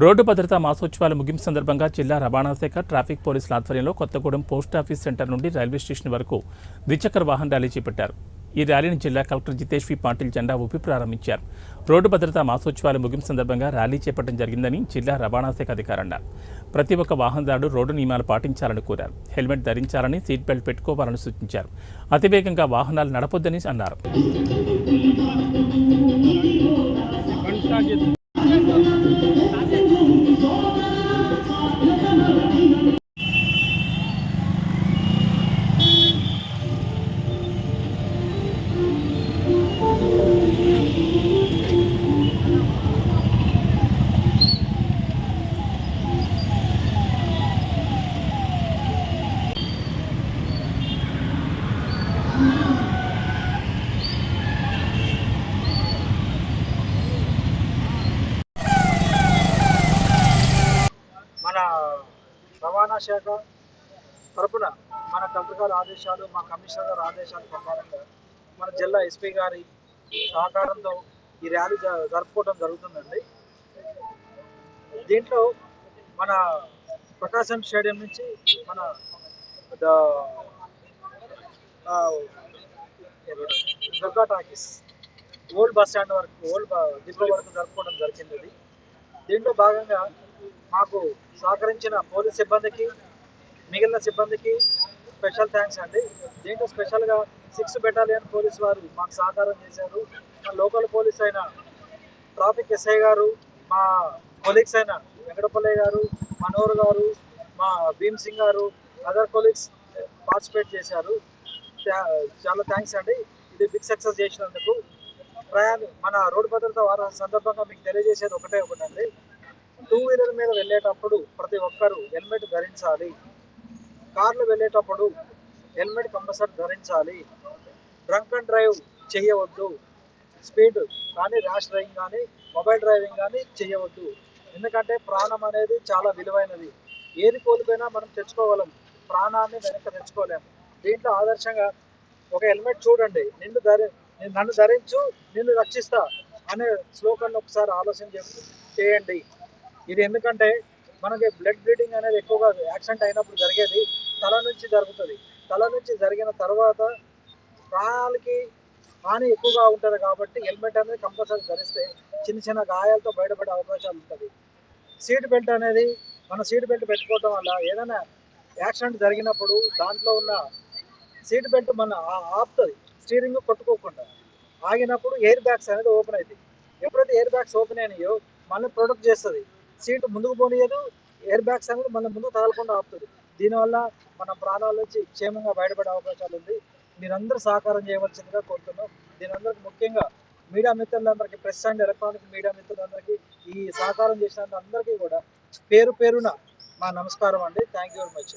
Road భద్రతా మాసోత్సవాల ముగింపు సందర్భంగా జిల్లా రవాణా శాఖ ట్రాఫిక్ పోలీసుల ఆధ్వర్యంలో కొత్తగూడెం పోస్టాఫీస్ సెంటర్ నుండి రైల్వే స్టేషన్ వరకు ద్విచక్ర వాహన ర్యాలీ చేపట్టారు. ఈ ర్యాలీని జిల్లా కలెక్టర్ జితేష్ వి పాటిల్ జెండా ఊపి ప్రారంభించారు. రోడ్డు భద్రతా మాసోత్సవాల ముగింపు సందర్భంగా ర్యాలీ చేపట్టడం జరిగిందని జిల్లా రవాణా శాఖ అధికారి అన్నారు. ప్రతి ఒక్క వాహనదారుడు రోడ్డు నియమాలు పాటించాలని కోరారు. హెల్మెట్ ధరించాలని, సీట్ బెల్ట్ పెట్టుకోవాలని సూచించారు. అతివేగంగా వాహనాలు నడపొద్దని అన్నారు. మన రవాణా శాఖ తరపున మన కలెక్టర్ గారి ఆదేశాలు, మా కమిషనర్ గారి ఆదేశాల ప్రకారంగా మన జిల్లా ఎస్పీ గారి సహకారంతో ఈ ర్యాలీ జరుపుకోవడం జరుగుతుందండి. దీంట్లో మన ప్రకాశం స్టేడియం నుంచి మన Durga talkies old bus stand వరకు, ఓల్డ్ డిపో వరకు జరుపుకోవడం జరిగింది. దీంట్లో భాగంగా మాకు సహకరించిన పోలీస్ సిబ్బందికి, మిగిలిన సిబ్బందికి స్పెషల్ థ్యాంక్స్ అండి. దీంట్లో స్పెషల్గా 6th బెటాలియన్ పోలీస్ వారు మాకు సహకారం చేశారు. మా లోకల్ పోలీస్ అయిన ట్రాఫిక్ ఎస్ఐ గారు, మా కొలీగ్స్ అయిన వెంకటపల్లయ్య గారు, మనోహర్ గారు, మా భీమ్ సింగ్ గారు, అదర్ కొలీగ్స్ పార్టిసిపేట్ చేశారు. చాలా థ్యాంక్స్ అండి. ఇది బిగ్ సక్సెస్ చేసినందుకు. మన రోడ్డు భద్రత వారం సందర్భంగా మీకు తెలియజేసేది ఒకటండి. 2 వీలర్ మీద వెళ్ళేటప్పుడు ప్రతి ఒక్కరూ హెల్మెట్ ధరించాలి. కార్లు వెళ్ళేటప్పుడు హెల్మెట్ కంపల్సరీ ధరించాలి. డ్రంక్ అండ్ డ్రైవ్ చేయవద్దు. స్పీడ్ కానీ, ర్యాష్ డ్రైవింగ్ కానీ, మొబైల్ డ్రైవింగ్ కానీ చేయవద్దు. ఎందుకంటే ప్రాణం అనేది చాలా విలువైనది. ఏది కోల్పోయినా మనం తెచ్చుకోగలం, ప్రాణాన్ని వెనక్కి తెచ్చుకోలేము. దీంట్లో ఆదర్శంగా ఒక హెల్మెట్ చూడండి, నన్ను ధరించు, నిన్ను రక్షిస్తా అనే స్లోగన్ ఒకసారి ఆలోచన చేయండి. ఇది ఎందుకంటే మనకి బ్లడ్ బ్లీడింగ్ అనేది ఎక్కువగా యాక్సిడెంట్ అయినప్పుడు జరిగేది తల నుంచి జరుగుతుంది. తల నుంచి జరిగిన తర్వాత ప్రాణాలకి హాని ఎక్కువగా ఉంటుంది. కాబట్టి హెల్మెట్ అనేది కంపల్సరీ ధరిస్తే చిన్న చిన్న గాయాలతో బయటపడే అవకాశాలు ఉంటుంది. సీట్ బెల్ట్ అనేది, మన సీట్ బెల్ట్ పెట్టుకోవడం వల్ల ఏదైనా యాక్సిడెంట్ జరిగినప్పుడు దాంట్లో ఉన్న సీట్ బెల్ట్ మన ఆపుతుంది, స్టీరింగ్ కొట్టుకోకుండా. ఆగినప్పుడు ఎయిర్ బ్యాగ్స్ అనేది ఓపెన్ అవుతాయి. ఎప్పుడైతే ఎయిర్ బ్యాగ్స్ ఓపెన్ అయినాయో మళ్ళీ ప్రొటెక్ట్ చేస్తుంది. సీటు ముందుకు పోనీయదు, ఎయిర్ బ్యాగ్స్ అనేది మళ్ళీ ముందుకు తగలకుండా ఆపుతుంది. దీనివల్ల మన ప్రాణాల నుంచి క్షేమంగా బయటపడే అవకాశాలు ఉంది. మీరందరూ సహకారం చేయవలసిందిగా కోరుతున్నాం. దీనందరికీ ముఖ్యంగా మీడియా మిత్రులందరికీ, ప్రెస్ అండ్ ఎలక్ట్రానిక్ మీడియా మిత్రులందరికీ, ఈ సహకారం చేసినందుకు అందరికీ కూడా పేరు పేరున మా నమస్కారం అండి. Thank you very much.